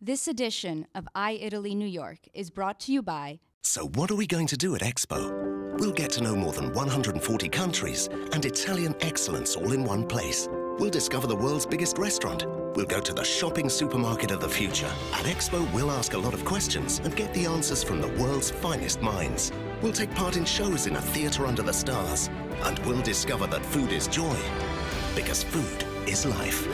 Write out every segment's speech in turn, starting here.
This edition of iItaly New York is brought to you by... So what are we going to do at Expo? We'll get to know more than 140 countries and Italian excellence all in one place. We'll discover the world's biggest restaurant. We'll go to the shopping supermarket of the future. At Expo, we'll ask a lot of questions and get the answers from the world's finest minds. We'll take part in shows in a theatre under the stars. And we'll discover that food is joy. Because food is life.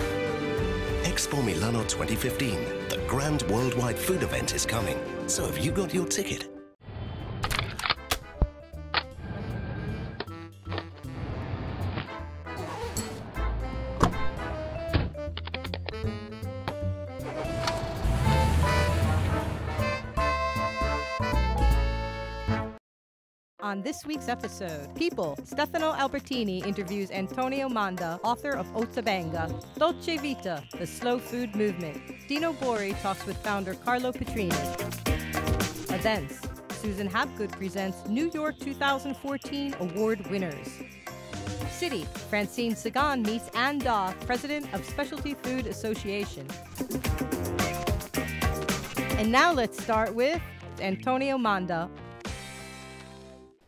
Expo Milano 2015, the grand worldwide food event is coming. So have you got your ticket? On this week's episode, People, Stefano Albertini interviews Antonio Monda, author of Ota Benga, DOLCE VITA, the Slow Sood Movement. Dino Borri talks with founder Carlo Petrini. Events, Susan Hapgood presents New York 2014 award winners. City, Francine Segan meets Ann Daw, president of Specialty Food Association. And now let's start with Antonio Monda.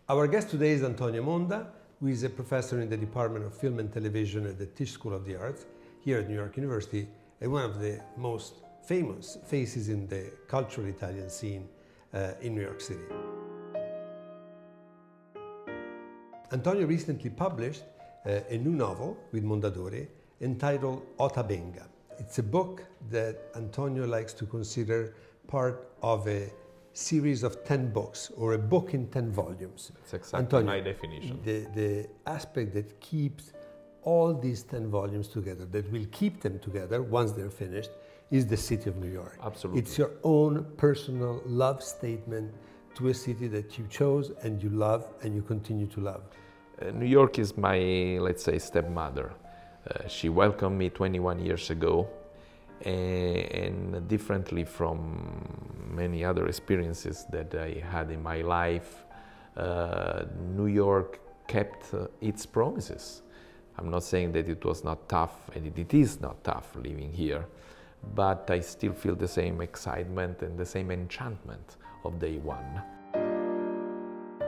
Our guest today is Antonio Monda, who is a professor in the Department of Film and Television at the Tisch School of the Arts here at New York University, and one of the most famous faces in the cultural Italian scene in New York City. Antonio recently published a new novel with Mondadori entitled Ota Benga. It's a book that Antonio likes to consider part of a series of 10 books, or a book in 10 volumes. That's exactly Antonio, my definition. The aspect that keeps all these 10 volumes together, that will keep them together once they're finished, is the city of New York. Absolutely. It's your own personal love statement to a city that you chose and you love and you continue to love. New York is my, let's say, stepmother. She welcomed me 21 years ago, and differently from many other experiences that I had in my life, New York kept its promises. I'm not saying that it was not tough, and it is not tough living here, but I still feel the same excitement and the same enchantment of day one.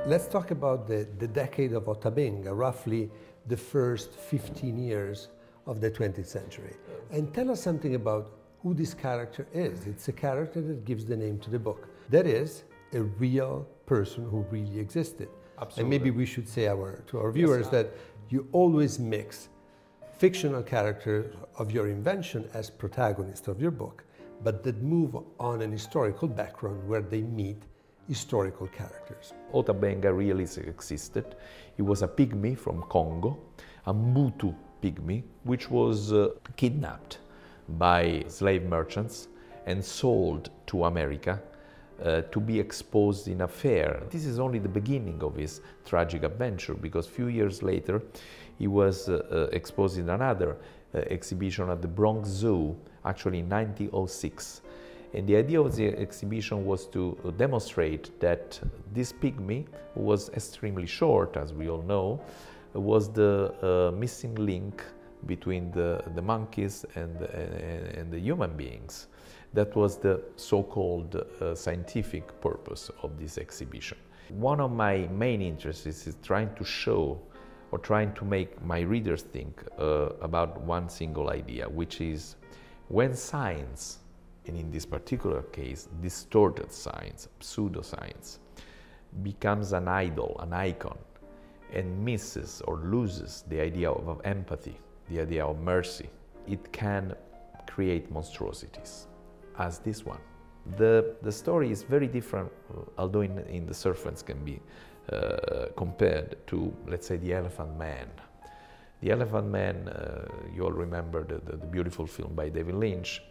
Let's talk about the decade of Ota Benga, roughly the first 15 years of the 20th century. And tell us something about who this character is. It's a character that gives the name to the book. That is a real person who really existed. Absolutely. And maybe we should say to our viewers that you always mix fictional characters of your invention as protagonists of your book, but that move on an historical background where they meet historical characters. Ota Benga really existed. He was a pygmy from Congo, a Mbutu pygmy, which was kidnapped by slave merchants and sold to America to be exposed in a fair. This is only the beginning of his tragic adventure, because a few years later he was exposed in another exhibition at the Bronx Zoo, actually in 1906. And the idea of the exhibition was to demonstrate that this pygmy, who was extremely short, as we all know, was the missing link between the monkeys and the human beings. That was the so-called scientific purpose of this exhibition. One of my main interests is trying to show, or trying to make my readers think about one single idea, which is when science, and in this particular case, distorted science, pseudoscience, becomes an idol, an icon, and misses or loses the idea of empathy, the idea of mercy, it can create monstrosities, as this one. The story is very different, although in the surface can be compared to, let's say, The Elephant Man. The Elephant Man, you all remember the beautiful film by David Lynch,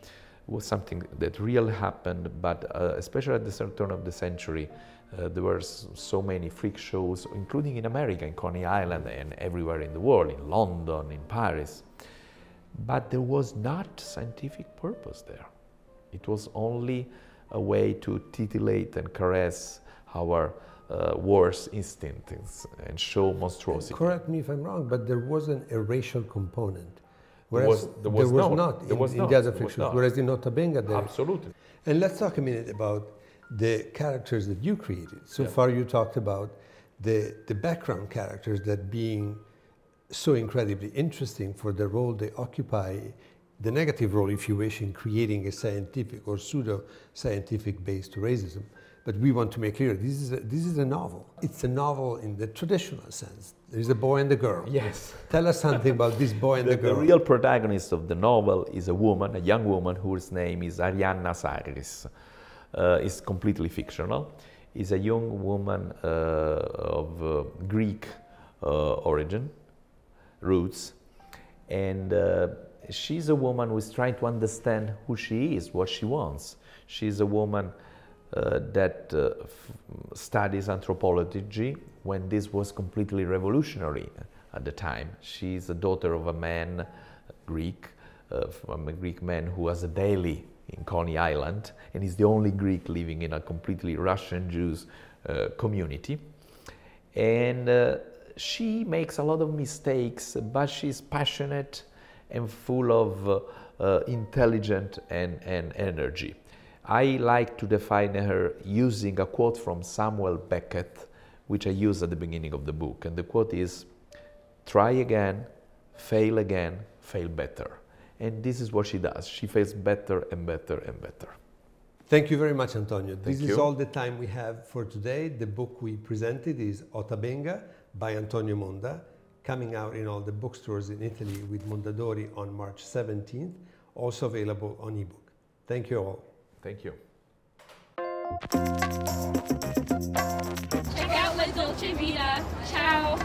was something that really happened, but especially at the turn of the century, there were so many freak shows, including in America, in Coney Island and everywhere in the world, in London, in Paris. But there was not scientific purpose there. It was only a way to titillate and caress our worst instincts and show monstrosity. Correct me if I'm wrong, but there wasn't a racial component. Whereas there was not in the other fictions. Whereas in Ota Benga, there... Absolutely. And let's talk a minute about the characters that you created. So far you talked about the background characters that being so incredibly interesting for the role they occupy, the negative role, if you wish, in creating a scientific or pseudo-scientific base to racism. But we want to make clear, this is a novel. It's a novel in the traditional sense. There's a boy and a girl. Yes. Tell us something about this boy and the girl. The real protagonist of the novel is a woman, a young woman, whose name is Arianna Sarris. It's completely fictional. Is a young woman of Greek origin, roots, and she's a woman who is trying to understand who she is, what she wants. She's a woman that studies anthropology when this was completely revolutionary at the time. She's the daughter of a man, Greek, from a Greek man who has a daily in Coney Island, and is the only Greek living in a completely Russian Jews community. And she makes a lot of mistakes, but she's passionate and full of intelligence and energy. I like to define her using a quote from Samuel Beckett, which I use at the beginning of the book. And the quote is, "Try again, fail better." And this is what she does. She fails better and better and better. Thank you very much, Antonio. Thank This you. is all the time we have for today. The book we presented is Ota Benga by Antonio Monda, coming out in all the bookstores in Italy with Mondadori on March 17th, also available on ebook. Thank you all. Thank you. Check out La Dolce Vita. Ciao.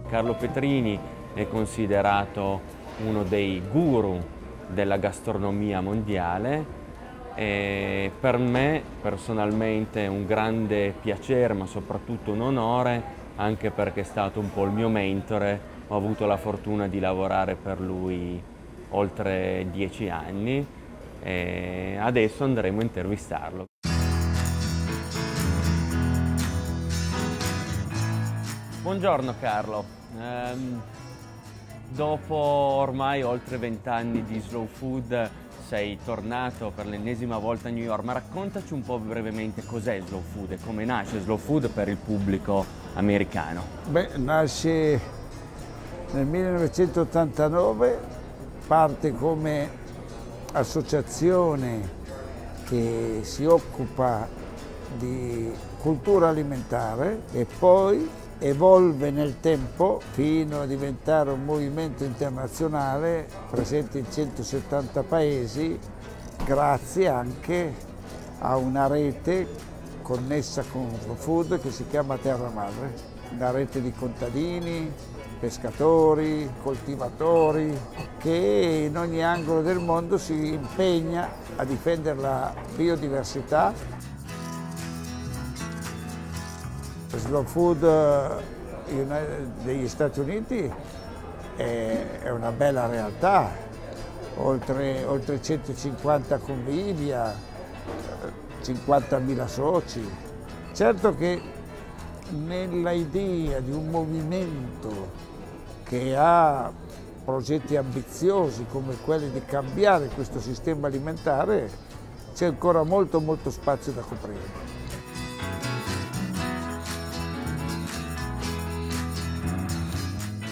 Carlo Petrini è considerato uno dei guru della gastronomia mondiale e per me personalmente è un grande piacere, ma soprattutto un onore, anche perché è stato un po' il mio mentore. Ho avuto la fortuna di lavorare per lui oltre 10 anni e adesso andremo a intervistarlo. Buongiorno Carlo. Dopo ormai oltre 20 anni di slow food sei tornato per l'ennesima volta a New York, ma raccontaci un po' brevemente cos'è slow food e come nasce slow food per il pubblico americano. Beh, nasce nel 1989, parte come associazione che si occupa di cultura alimentare e poi evolve nel tempo fino a diventare un movimento internazionale presente in 170 paesi, grazie anche a una rete connessa con Slow Food che si chiama Terra Madre, una rete di contadini, pescatori, coltivatori che in ogni angolo del mondo si impegna a difendere la biodiversità. Slow Food degli Stati Uniti è una bella realtà, oltre 150 convivi, 50.000 soci. Certo che nella idea di un movimento che ha progetti ambiziosi come quelli di cambiare questo sistema alimentare c'è ancora molto spazio da coprire.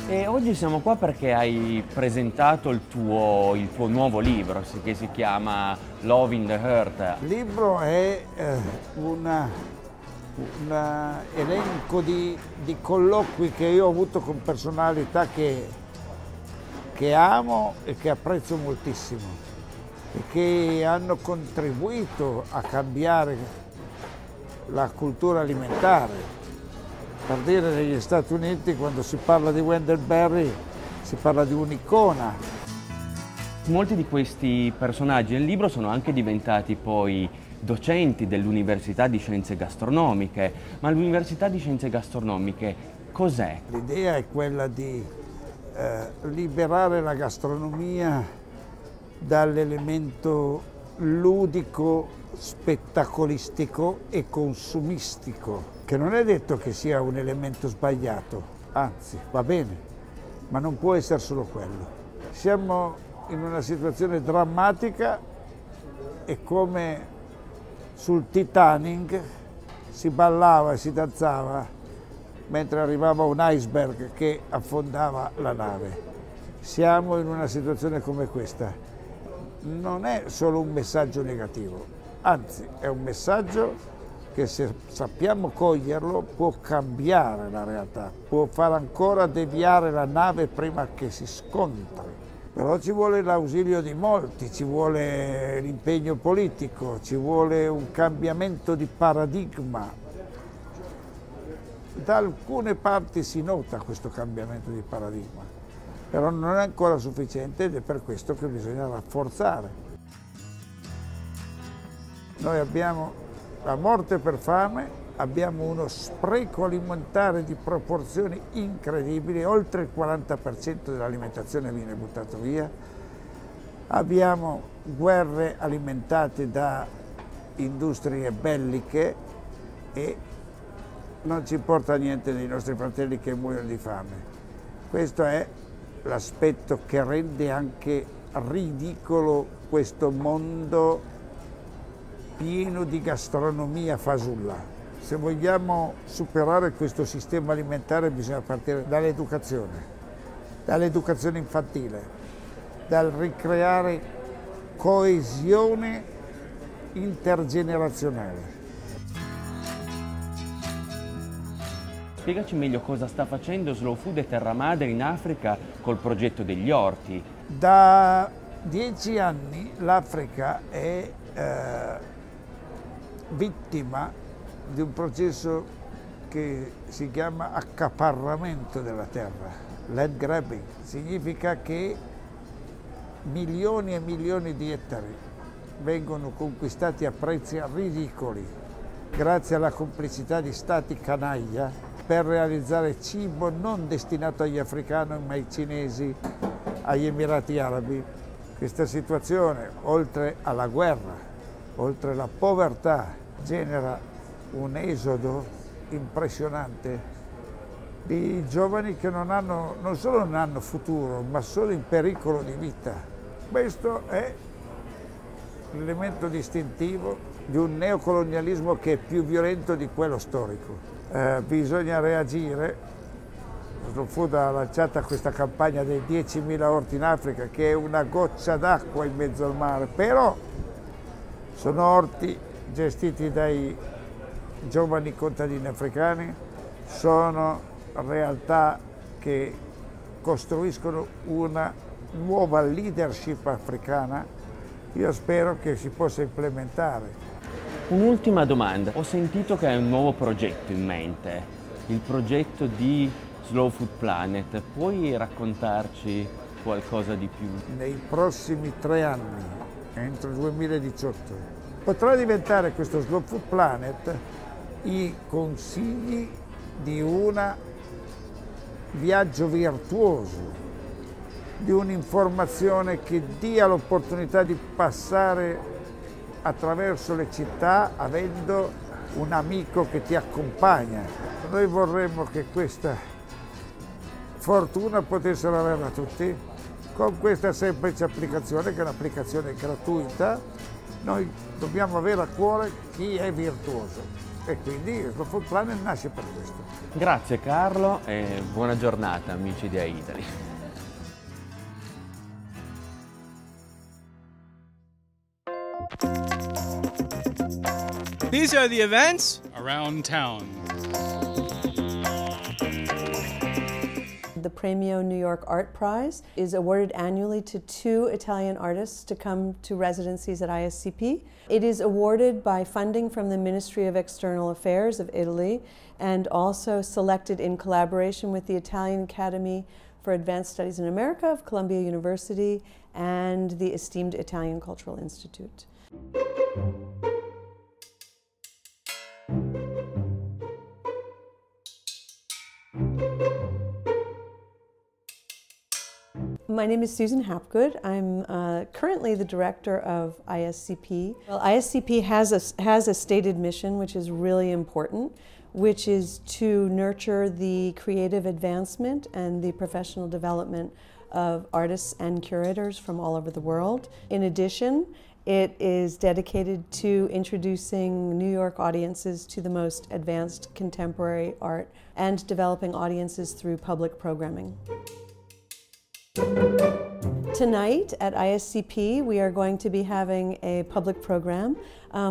E oggi siamo qua perché hai presentato il tuo nuovo libro che si chiama Love in the Heart. Il libro è un elenco di colloqui che io ho avuto con personalità che amo e che apprezzo moltissimo e che hanno contribuito a cambiare la cultura alimentare. Per dire, negli Stati Uniti quando si parla di Wendell Berry si parla di un'icona. Molti di questi personaggi nel libro sono anche diventati poi docenti dell'Università di Scienze Gastronomiche, ma l'Università di Scienze Gastronomiche cos'è? L'idea è quella di liberare la gastronomia dall'elemento ludico spettacolistico e consumistico, che non è detto che sia un elemento sbagliato, anzi va bene, ma non può essere solo quello. Siamo in una situazione drammatica e come sul Titanic si ballava e si danzava mentre arrivava un iceberg che affondava la nave. Siamo in una situazione come questa. Non è solo un messaggio negativo, anzi è un messaggio che, se sappiamo coglierlo, può cambiare la realtà, può far ancora deviare la nave prima che si scontri. Però ci vuole l'ausilio di molti, ci vuole l'impegno politico, ci vuole un cambiamento di paradigma. Da alcune parti si nota questo cambiamento di paradigma, però non è ancora sufficiente ed è per questo che bisogna rafforzare. Noi abbiamo la morte per fame, abbiamo uno spreco alimentare di proporzioni incredibili, oltre il 40% dell'alimentazione viene buttato via, abbiamo guerre alimentate da industrie belliche e non ci importa niente dei nostri fratelli che muoiono di fame. Questo è l'aspetto che rende anche ridicolo questo mondo pieno di gastronomia fasulla. Se vogliamo superare questo sistema alimentare bisogna partire dall'educazione infantile, dal ricreare coesione intergenerazionale. Spiegaci meglio cosa sta facendo Slow Food e Terra Madre in Africa col progetto degli orti. Da 10 anni l'Africa è vittima di un processo che si chiama accaparramento della terra, land grabbing. Significa che milioni e milioni di ettari vengono conquistati a prezzi ridicoli grazie alla complicità di stati canaglia per realizzare cibo non destinato agli africani ma ai cinesi, agli Emirati Arabi. Questa situazione, oltre alla guerra, oltre alla povertà, genera un esodo impressionante di giovani che non solo non hanno futuro, ma sono in pericolo di vita. Questo è l'elemento distintivo di un neocolonialismo che è più violento di quello storico. Bisogna reagire. Slow Food ha lanciato questa campagna dei 10.000 orti in Africa, che è una goccia d'acqua in mezzo al mare, però sono orti gestiti dai giovani contadini africani, sono realtà che costruiscono una nuova leadership africana. Io spero che si possa implementare. Un'ultima domanda, ho sentito che hai un nuovo progetto in mente, il progetto di Slow Food Planet, puoi raccontarci qualcosa di più? Nei prossimi 3 anni, entro il 2018, potrà diventare questo Slow Food Planet i consigli di un viaggio virtuoso, di un'informazione che dia l'opportunità di passare attraverso le città avendo un amico che ti accompagna. Noi vorremmo che questa fortuna potessero averla tutti con questa semplice applicazione, che è un'applicazione gratuita. Noi dobbiamo avere a cuore chi è virtuoso e quindi lo Food Planet nasce per questo. Grazie Carlo e buona giornata amici di Italy. These are the events around town. The Premio New York Art Prize is awarded annually to 2 Italian artists to come to residencies at ISCP. It is awarded by funding from the Ministry of External Affairs of Italy and also selected in collaboration with the Italian Academy for Advanced Studies in America of Columbia University and the esteemed Italian Cultural Institute. My name is Susan Hapgood. I'm currently the director of ISCP. Well, ISCP has a stated mission, which is really important, which is to nurture the creative advancement and the professional development of artists and curators from all over the world. In addition, it is dedicated to introducing New York audiences to the most advanced contemporary art and developing audiences through public programming. Tonight at ISCP, we are going to be having a public program,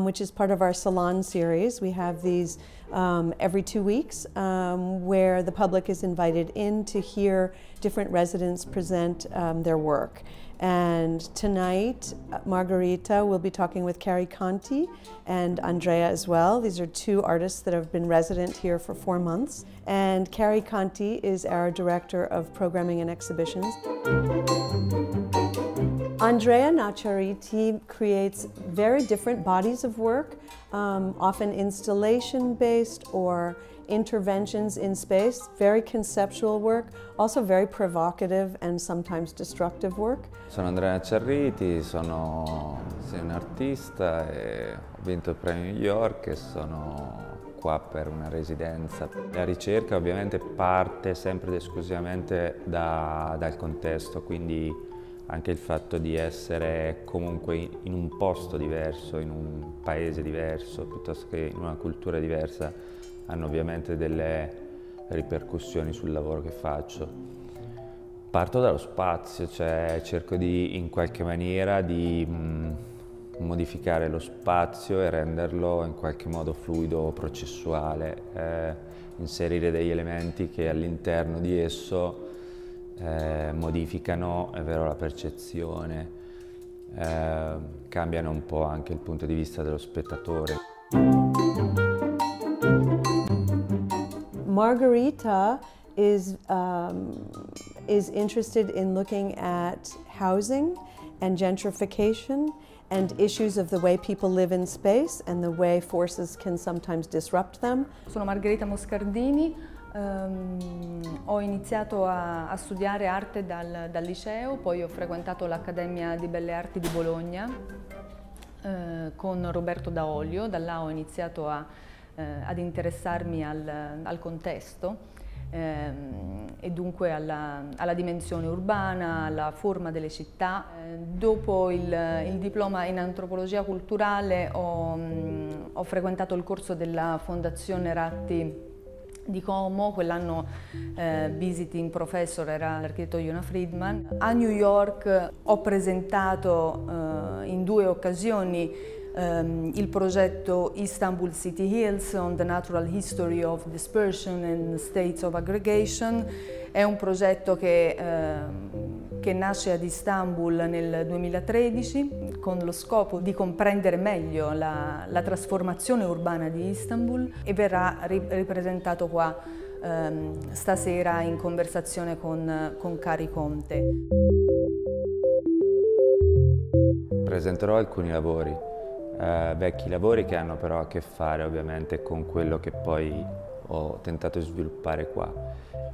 which is part of our Salon series. We have these every 2 weeks, where the public is invited in to hear different residents present their work. And tonight, Margherita will be talking with Carrie Conti and Andrea as well. These are two artists that have been resident here for 4 months. And Carrie Conti is our Director of Programming and Exhibitions. Andrea Nacciariti creates very different bodies of work, often installation-based or interventions in space, very conceptual work, also very provocative and sometimes destructive work. Sono Andrea Nacciariti, sono un artista e ho vinto il premio New York e sono qua per una residenza. La ricerca ovviamente parte sempre ed esclusivamente dal contesto, quindi anche il fatto di essere comunque in un posto diverso, in un paese diverso, piuttosto che in una cultura diversa, hanno ovviamente delle ripercussioni sul lavoro che faccio. Parto dallo spazio, cioè cerco in qualche maniera di modificare lo spazio e renderlo in qualche modo fluido, processuale, inserire degli elementi che all'interno di esso modificano, è vero, la percezione, cambiano un po' anche il punto di vista dello spettatore. Margherita is interested in looking at housing and gentrification and issues of the way people live in space and the way forces can sometimes disrupt them. Sono Margherita Moscardini, ho iniziato a studiare arte dal liceo, poi ho frequentato l'Accademia di Belle Arti di Bologna con Roberto Daolio. Da là ho iniziato ad interessarmi al contesto e dunque alla dimensione urbana, alla forma delle città. Dopo il diploma in antropologia culturale ho frequentato il corso della Fondazione Ratti di Como. Quell'anno visiting professor era l'architetto Yona Friedman. A New York ho presentato in 2 occasioni il progetto Istanbul City Hills on the Natural History of Dispersion and States of Aggregation. È un progetto che nasce ad Istanbul nel 2013 con lo scopo di comprendere meglio la trasformazione urbana di Istanbul e verrà ripresentato qua stasera in conversazione con Cari Conte. Presenterò alcuni lavori. Vecchi lavori che hanno però a che fare ovviamente con quello che poi ho tentato di sviluppare qua.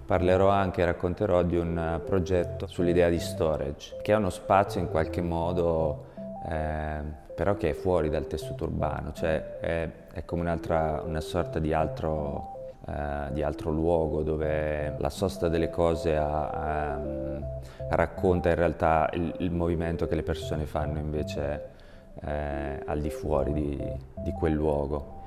Parlerò anche, racconterò di un progetto sull'idea di storage, che è uno spazio in qualche modo però che è fuori dal tessuto urbano, cioè è come una sorta di altro luogo dove la sosta delle cose racconta in realtà il movimento che le persone fanno invece al di fuori di quel luogo.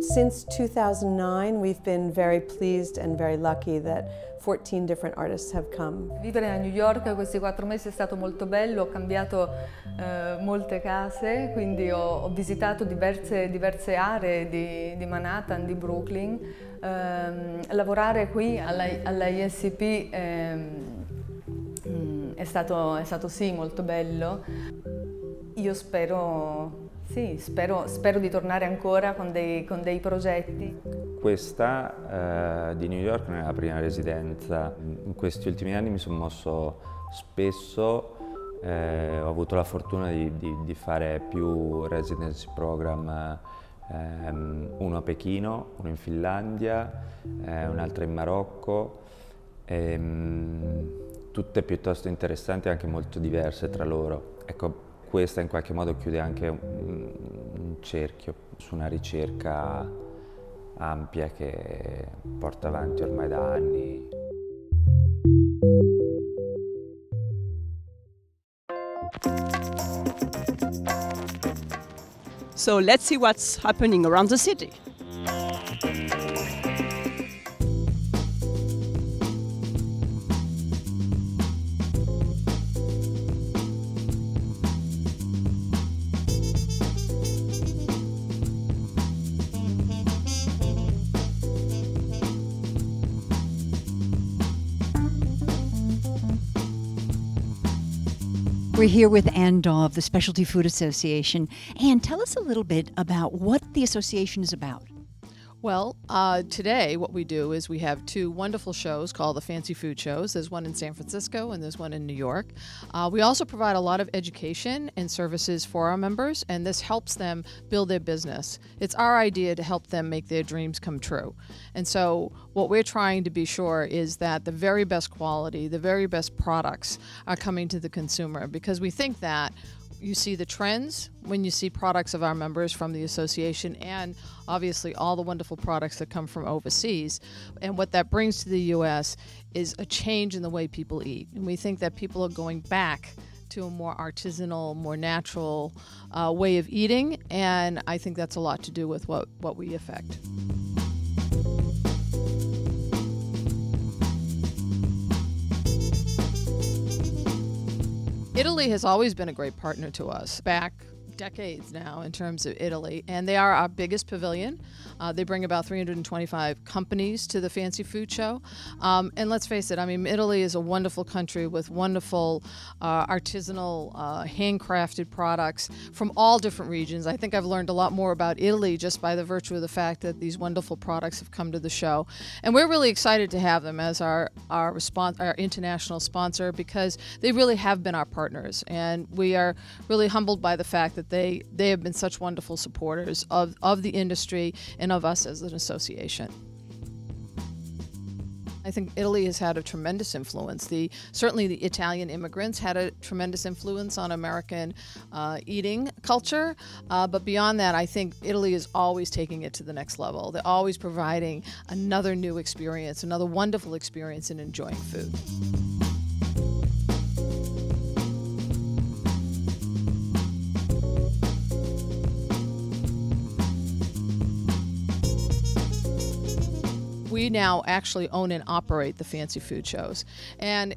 Since 2009, we've been very pleased and very lucky that 14 different artists have come. Vivere a New York questi 4 mesi è stato molto bello, ho cambiato molte case, quindi ho visitato diverse aree di Manhattan, di Brooklyn. Lavorare qui alla ISCP è stato sì molto bello. Io spero di tornare ancora con dei progetti. Questa di New York non è la prima residenza. In questi ultimi anni mi sono mosso spesso, ho avuto la fortuna di fare più residency program uno a Pechino, uno in Finlandia, un altro in Marocco, tutte piuttosto interessanti e anche molto diverse tra loro. Ecco, questa in qualche modo chiude anche un cerchio su una ricerca ampia che porta avanti ormai da anni. So let's see what's happening around the city. We're here with Ann Daw of the Specialty Food Association. Ann, tell us a little bit about what the association is about. Well, today what we do is we have two wonderful shows called the Fancy Food Shows. There's one in San Francisco and there's one in New York. We also provide a lot of education and services for our members, and this helps them build their business. It's our idea to help them make their dreams come true. And so what we're trying to be sure is that the very best quality, the very best products are coming to the consumer, because we think that you see the trends when you see products of our members from the association, and obviously all the wonderful products that come from overseas. And what that brings to the U.S. is a change in the way people eat. And we think that people are going back to a more artisanal, more natural way of eating. And I think that's a lot to do with what we affect. Italy has always been a great partner to us, back decades now in terms of Italy, and they are our biggest pavilion. They bring about 325 companies to the Fancy Food Show. And let's face it, I mean, Italy is a wonderful country with wonderful artisanal, handcrafted products from all different regions. I think I've learned a lot more about Italy just by the virtue of the fact that these wonderful products have come to the show. And we're really excited to have them as our international sponsor, because they really have been our partners. And we are really humbled by the fact that they have been such wonderful supporters of the industry and of us as an association. I think Italy has had a tremendous influence. Certainly the Italian immigrants had a tremendous influence on American eating culture. But beyond that, I think Italy is always taking it to the next level. They're always providing another new experience, another wonderful experience in enjoying food. We now actually own and operate the Fancy Food Shows. And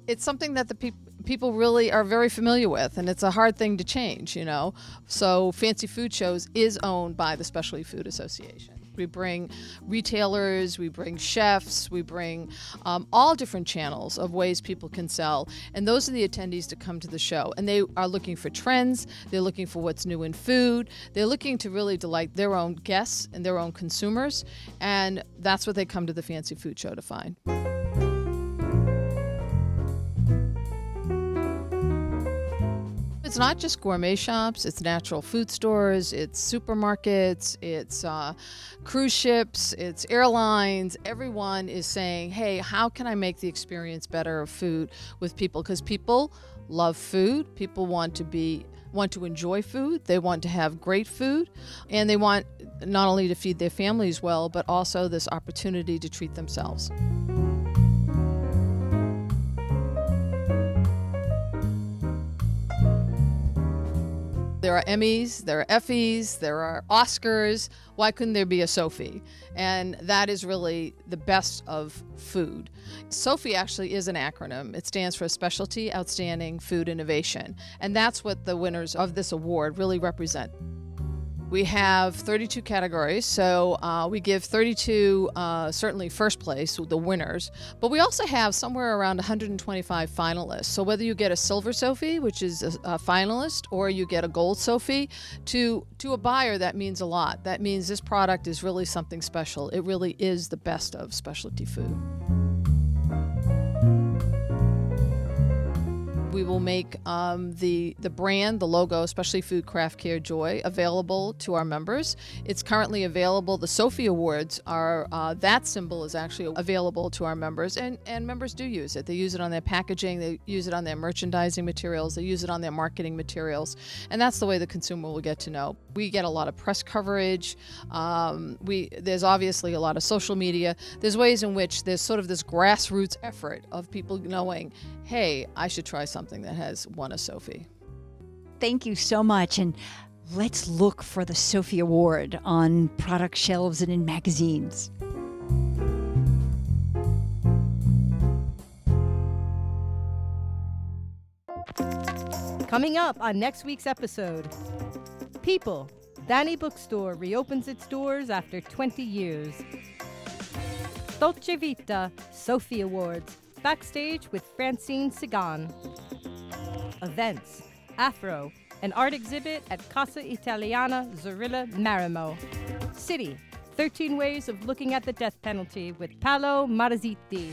it's something that the people really are very familiar with, and it's a hard thing to change, you know. So Fancy Food Shows is owned by the Specialty Food Association. We bring retailers, we bring chefs, we bring all different channels of ways people can sell. And those are the attendees to come to the show. And they are looking for trends, they're looking for what's new in food, they're looking to really delight their own guests and their own consumers. And that's what they come to the Fancy Food Show to find. It's not just gourmet shops, it's natural food stores, it's supermarkets, it's cruise ships, it's airlines. Everyone is saying, hey, how can I make the experience better of food with people? Because people love food, people want to enjoy food, they want to have great food, and they want not only to feed their families well, but also this opportunity to treat themselves. There are Emmys, there are Effies, there are Oscars. Why couldn't there be a Sofi? And that is really the best of food. Sofi actually is an acronym. It stands for Specialty, Outstanding Food Innovation. And that's what the winners of this award really represent. We have 32 categories, so we give 32, certainly first place, the winners, but we also have somewhere around 125 finalists. So whether you get a silver Sofi, which is a finalist, or you get a gold Sofi, to a buyer, that means a lot. That means this product is really something special. It really is the best of specialty food. we will make the brand, the logo, Specialty Food Craft Care Joy, available to our members. It's currently available. The Sofi Awards are, that symbol is actually available to our members, and members do use it. They use it on their packaging, they use it on their merchandising materials, they use it on their marketing materials, and that's the way the consumer will get to know. We get a lot of press coverage. There's obviously a lot of social media. There's ways in which there's sort of this grassroots effort of people knowing, hey, I should try something that has won a Sofi. Thank you so much, and let's look for the Sofi Award on product shelves and in magazines. Coming up on next week's episode, People, Danny Bookstore reopens its doors after 20 years. Dolce Vita, Sofi Awards, backstage with Francine Segan. Events, Afro, an art exhibit at Casa Italiana Zorilla Marimo. City, 13 Ways of Looking at the Death Penalty with Paolo Marazzitti.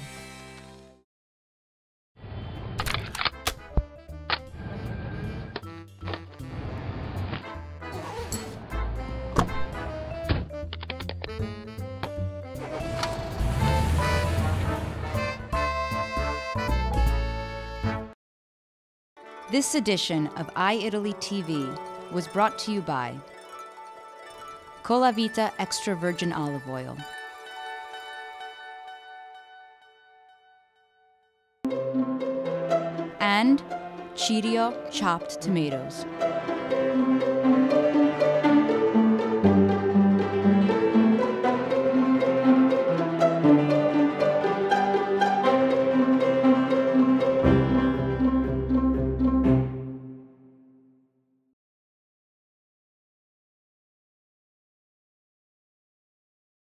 This edition of iItaly TV was brought to you by Cola Vita Extra Virgin Olive Oil, and Cheerio chopped tomatoes.